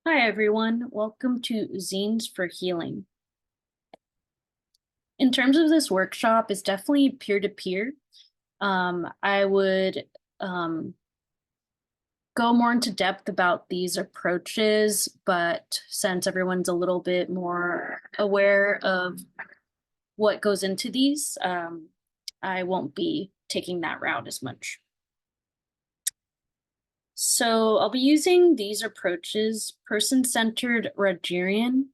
Hi, everyone. Welcome to Zines for Healing. In terms of this workshop, it's definitely peer-to-peer. I would go more into depth about these approaches, but since everyone's a little bit more aware of what goes into these, I won't be taking that route as much. So I'll be using these approaches: person-centered Rogerian,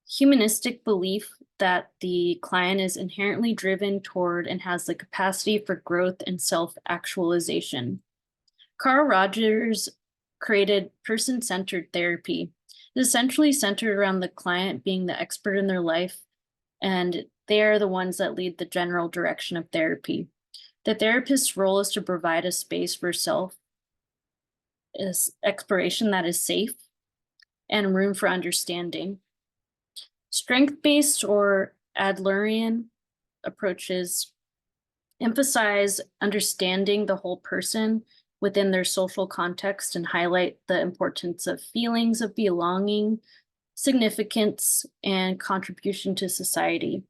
humanistic belief that the client is inherently driven toward and has the capacity for growth and self-actualization. Carl Rogers created person-centered therapy. It is essentially centered around the client being the expert in their life, and they are the ones that lead the general direction of therapy. The therapist's role is to provide a space for exploration that is safe and room for understanding. Strength-based or Adlerian approaches emphasize understanding the whole person within their social context and highlight the importance of feelings of belonging, significance, and contribution to society.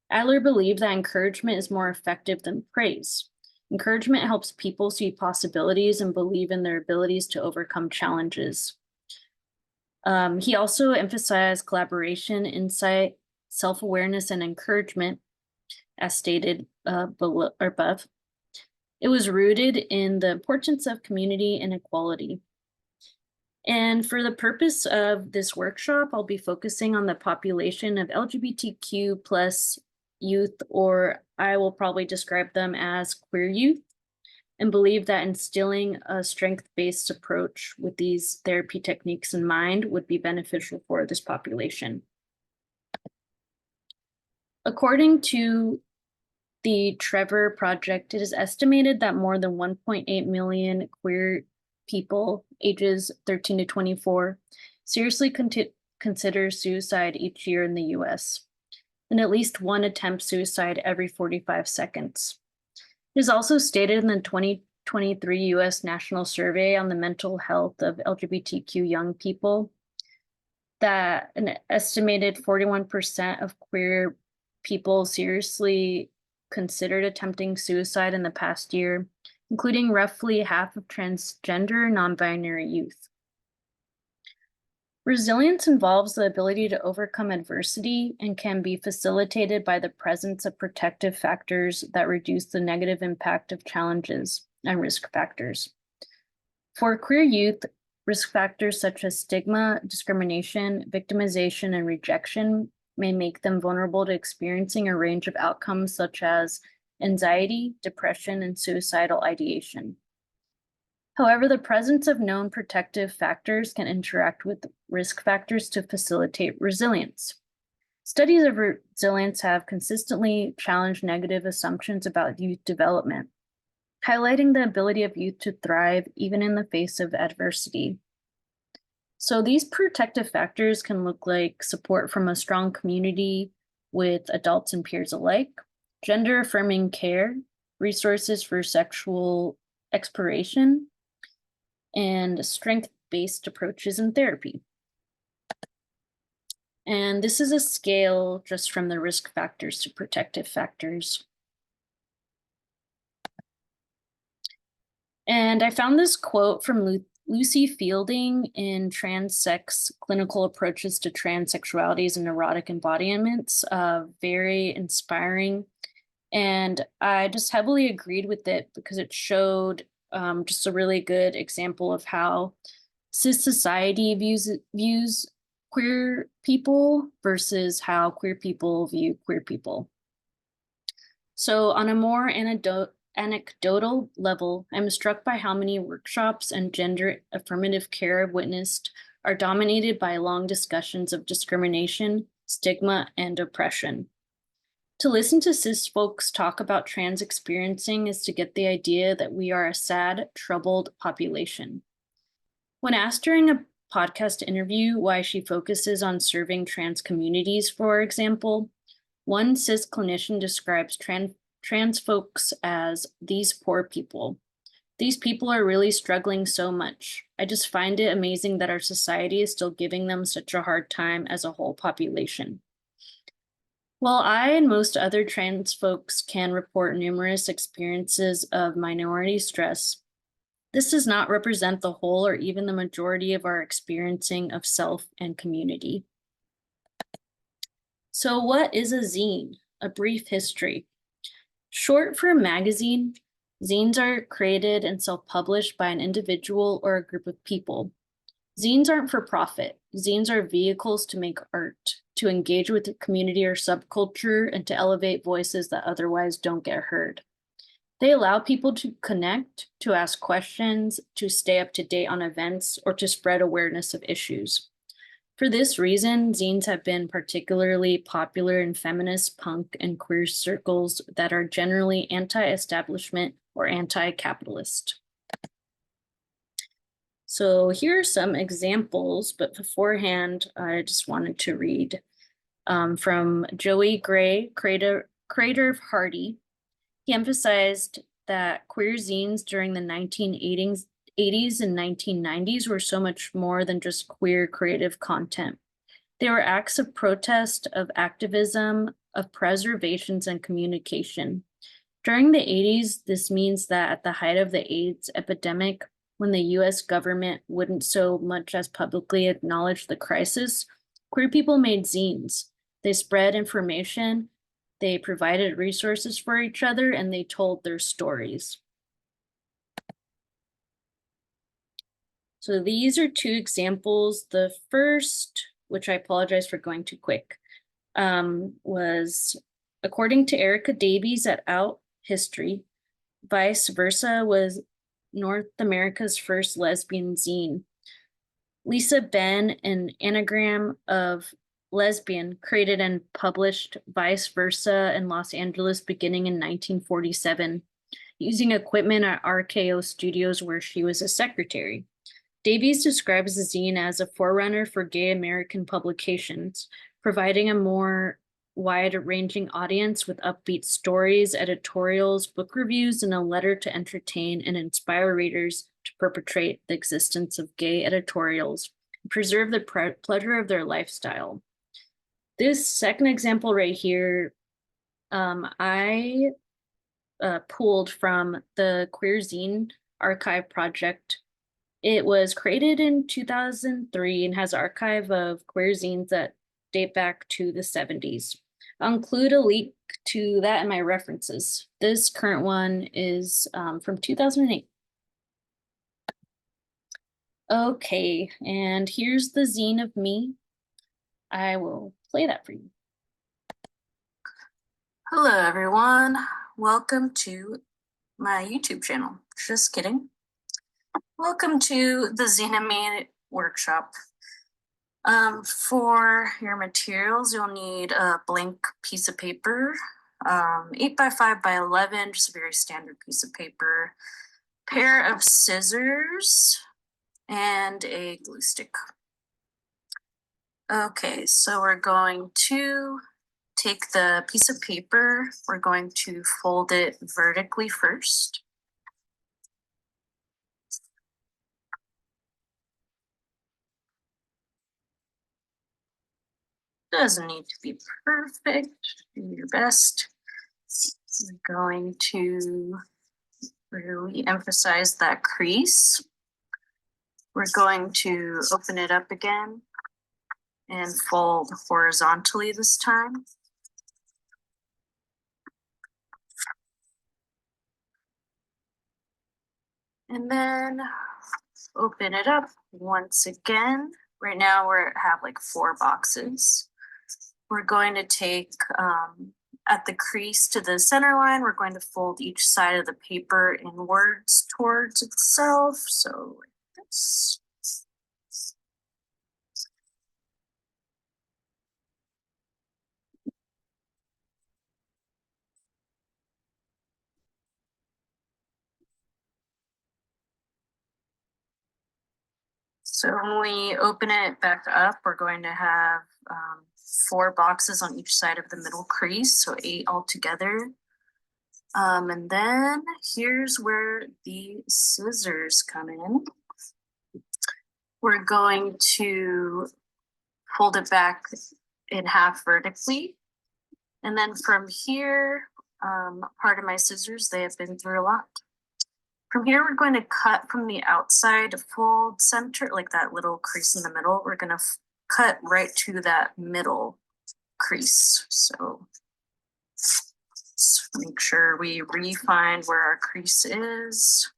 Adler believed that encouragement is more effective than praise. Encouragement helps people see possibilities and believe in their abilities to overcome challenges. He also emphasized collaboration, insight, self-awareness, and encouragement, as stated above. It was rooted in the importance of community and equality. And for the purpose of this workshop, I'll be focusing on the population of LGBTQ plus youth, or I will probably describe them as queer youth, and believe that instilling a strength-based approach with these therapy techniques in mind would be beneficial for this population. According to the Trevor Project, it is estimated that more than 1.8 million queer people ages 13 to 24 seriously consider suicide each year in the US, and at least one attempts suicide every 45 seconds. It is also stated in the 2023 US National Survey on the Mental Health of LGBTQ Young People that an estimated 41% of queer people seriously considered attempting suicide in the past year, including roughly half of transgender non-binary youth. Resilience involves the ability to overcome adversity and can be facilitated by the presence of protective factors that reduce the negative impact of challenges and risk factors. For queer youth, risk factors such as stigma, discrimination, victimization, and rejection may make them vulnerable to experiencing a range of outcomes such as anxiety, depression, and suicidal ideation. However, the presence of known protective factors can interact with risk factors to facilitate resilience. Studies of resilience have consistently challenged negative assumptions about youth development, highlighting the ability of youth to thrive even in the face of adversity. So these protective factors can look like support from a strong community with adults and peers alike, gender-affirming care, resources for sexual exploration, and strength-based approaches in therapy. And this is a scale just from the risk factors to protective factors. And I found this quote from Lucy Fielding in Transsex Clinical Approaches to Transsexualities and Erotic Embodiments, very inspiring. And I just heavily agreed with it because it showed just a really good example of how cis society views queer people versus how queer people view queer people. So on a more anecdotal level, I'm struck by how many workshops and gender affirmative care I've witnessed are dominated by long discussions of discrimination, stigma, and oppression. To listen to cis folks talk about trans experiencing is to get the idea that we are a sad, troubled population. When asked during a podcast interview why she focuses on serving trans communities, for example, one cis clinician describes trans folks as these poor people. These people are really struggling so much. I just find it amazing that our society is still giving them such a hard time as a whole population. While I and most other trans folks can report numerous experiences of minority stress, this does not represent the whole or even the majority of our experiencing of self and community. So what is a zine? A brief history. Short for magazine, zines are created and self-published by an individual or a group of people. Zines aren't for profit. Zines are vehicles to make art, to engage with the community or subculture, and to elevate voices that otherwise don't get heard. They allow people to connect, to ask questions, to stay up to date on events, or to spread awareness of issues. For this reason, zines have been particularly popular in feminist, punk, and queer circles that are generally anti-establishment or anti-capitalist. So here are some examples, but beforehand, I just wanted to read from Joey Gray, creator of Hardy. He emphasized that queer zines during the 1980s and 1990s were so much more than just queer creative content. They were acts of protest, of activism, of preservations and communication. During the 80s, this means that at the height of the AIDS epidemic, when the US government wouldn't so much as publicly acknowledge the crisis, queer people made zines. They spread information, they provided resources for each other, and they told their stories. So these are two examples. The first, which I apologize for going too quick, was according to Erica Davies at Out History, Vice Versa was North America's first lesbian zine. Lisa Ben, an anagram of lesbian, created and published Vice Versa in Los Angeles beginning in 1947, using equipment at RKO Studios where she was a secretary. Davies describes the zine as a forerunner for gay American publications, providing a more wide-ranging audience with upbeat stories, editorials, book reviews, and a letter to entertain and inspire readers to perpetrate the existence of gay editorials and preserve the pleasure of their lifestyle. This second example right here, I pulled from the Queer Zine Archive Project. It was created in 2003 and has an archive of queer zines that date back to the 70s. I'll include a link to that in my references. This current one is from 2008. Okay, and here's the Zine of Me. I will play that for you. Hello, everyone. Welcome to my YouTube channel. Just kidding. Welcome to the Zine of Me workshop. For your materials, you'll need a blank piece of paper, 8 by 5 by 11, just a very standard piece of paper, pair of scissors, and a glue stick. Okay, so we're going to take the piece of paper, we're going to fold it vertically first. Doesn't need to be perfect, do your best. We're going to really emphasize that crease. We're going to open it up again and fold horizontally this time. And then open it up once again. Right now we have like 4 boxes. We're going to take at the crease to the center line, we're going to fold each side of the paper inwards towards itself. So like this. So when we open it back up, we're going to have 4 boxes on each side of the middle crease, so 8 altogether. And then here's where the scissors come in. We're going to fold it back in half vertically. And then from here, part of my scissors, they have been through a lot. From here, we're going to cut from the outside fold center, like that little crease in the middle. We're going to cut right to that middle crease. So let's make sure we refine where our crease is.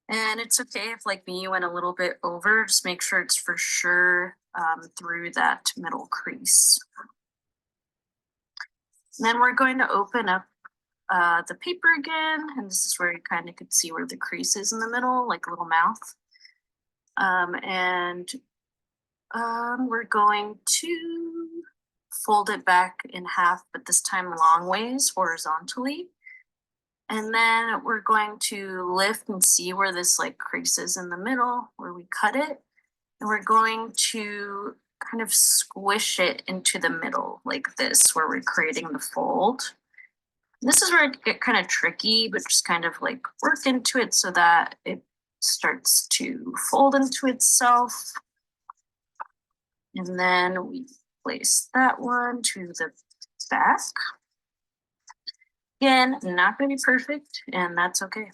And it's okay if, like me, you went a little bit over. Just make sure it's for sure through that middle crease. And then we're going to open up the paper again, and this is where you kind of could see where the crease is in the middle, like a little mouth. We're going to fold it back in half, but this time long ways, horizontally. And then we're going to lift and see where this like crease is in the middle, where we cut it. And we're going to kind of squish it into the middle like this, where we're creating the fold. This is where it get kind of tricky, but just kind of like work into it so that it starts to fold into itself. And then we place that one to the back. Again, not going to be perfect, and that's okay.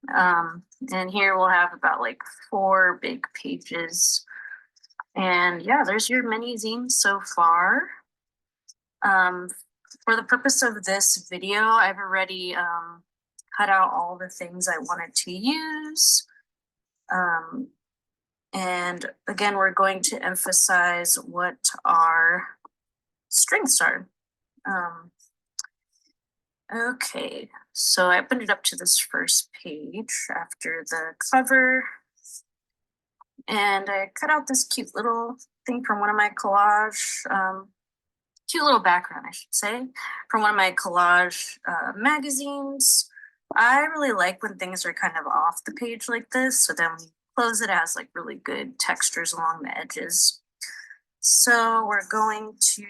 And here we'll have about like 4 big pages. And yeah, there's your mini zine so far. For the purpose of this video, I've already cut out all the things I wanted to use. And again, we're going to emphasize what our strengths are. Okay, so I opened it up to this first page after the cover. And I cut out this cute little thing from one of my collage, cute little background, I should say, from one of my collage magazines. I really like when things are kind of off the page like this, so then when you close it, it has like really good textures along the edges. So we're going to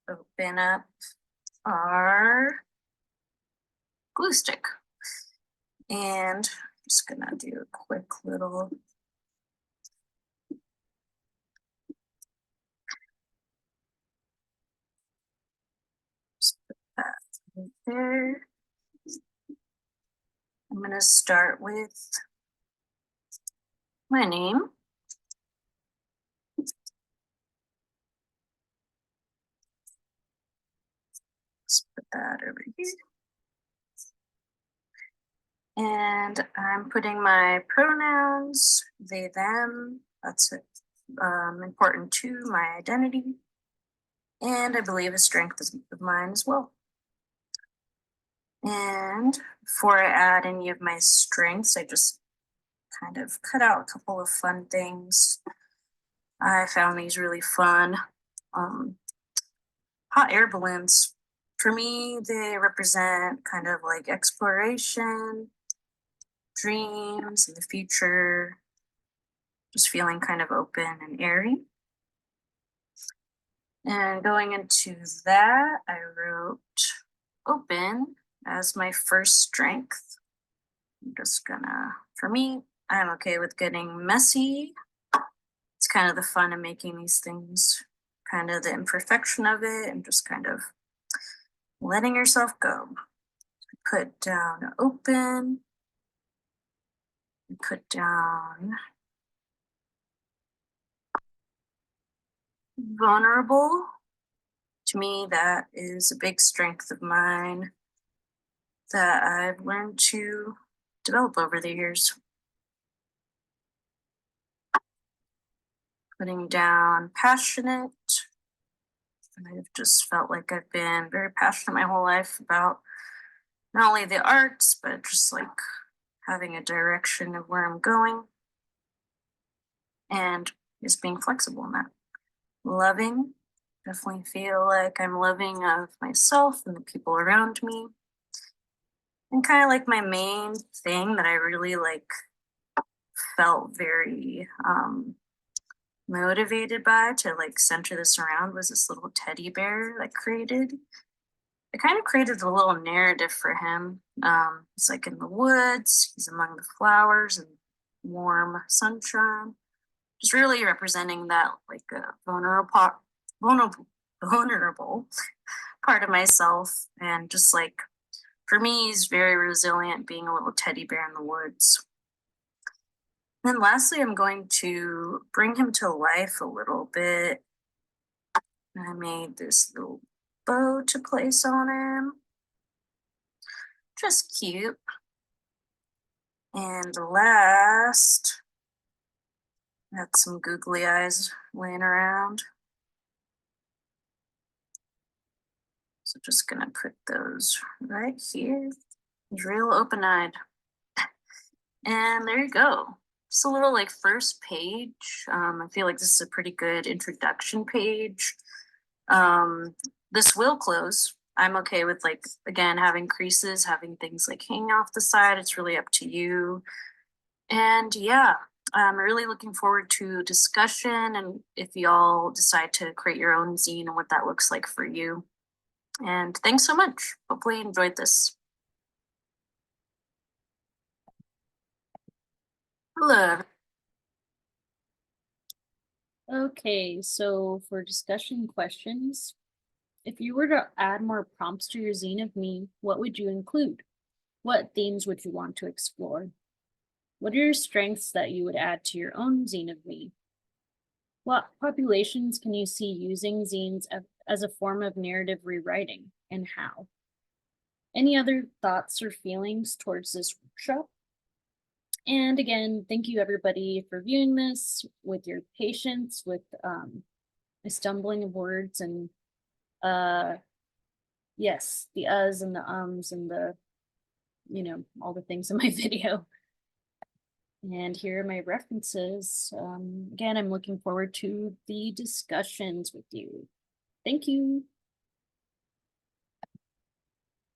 open up our glue stick. And I'm just gonna do a quick little just put that right there. I'm gonna start with my name. Let's put that over here. And I'm putting my pronouns, they, them. That's important to my identity. And I believe a strength of mine as well. And before I add any of my strengths, I just kind of cut out a couple of fun things. I found these really fun. Hot air balloons. For me, they represent kind of like exploration, dreams in the future, just feeling kind of open and airy. And going into that, I wrote open as my first strength. I'm just gonna, for me, I'm okay with getting messy. It's kind of the fun of making these things, kind of the imperfection of it, and just kind of letting yourself go. Put down open, put down vulnerable. To me, that is a big strength of mine that I've learned to develop over the years. Putting down passionate. I've just felt like I've been very passionate my whole life about not only the arts, but just like having a direction of where I'm going and just being flexible in that. Loving, definitely feel like I'm loving of myself and the people around me. And kind of like my main thing that I really like felt very motivated by to like center this around was this little teddy bear that created. It kind of created a little narrative for him. He's like in the woods, he's among the flowers and warm sunshine, just really representing that like vulnerable, vulnerable part of myself. And just like for me, he's very resilient, being a little teddy bear in the woods. Then lastly, I'm going to bring him to life a little bit. I made this little bow to place on him. Just cute. And last, got some googly eyes laying around. So just gonna put those right here. He's real open-eyed. And there you go. Just a little like first page. I feel like this is a pretty good introduction page. This will close. I'm okay with like, again, having creases, having things like hanging off the side. It's really up to you. And yeah, I'm really looking forward to discussion and if y'all decide to create your own zine and what that looks like for you. And thanks so much. Hopefully you enjoyed this. Hello. Okay, so for discussion questions, if you were to add more prompts to your Zine of Me, what would you include? What themes would you want to explore? What are your strengths that you would add to your own Zine of Me? What populations can you see using zines as a form of narrative rewriting, and how? Any other thoughts or feelings towards this workshop? And again, thank you everybody for viewing this, with your patience, with the stumbling of words, and yes, the uhs and the ums and the, all the things in my video. And here are my references. Again, I'm looking forward to the discussions with you. Thank you.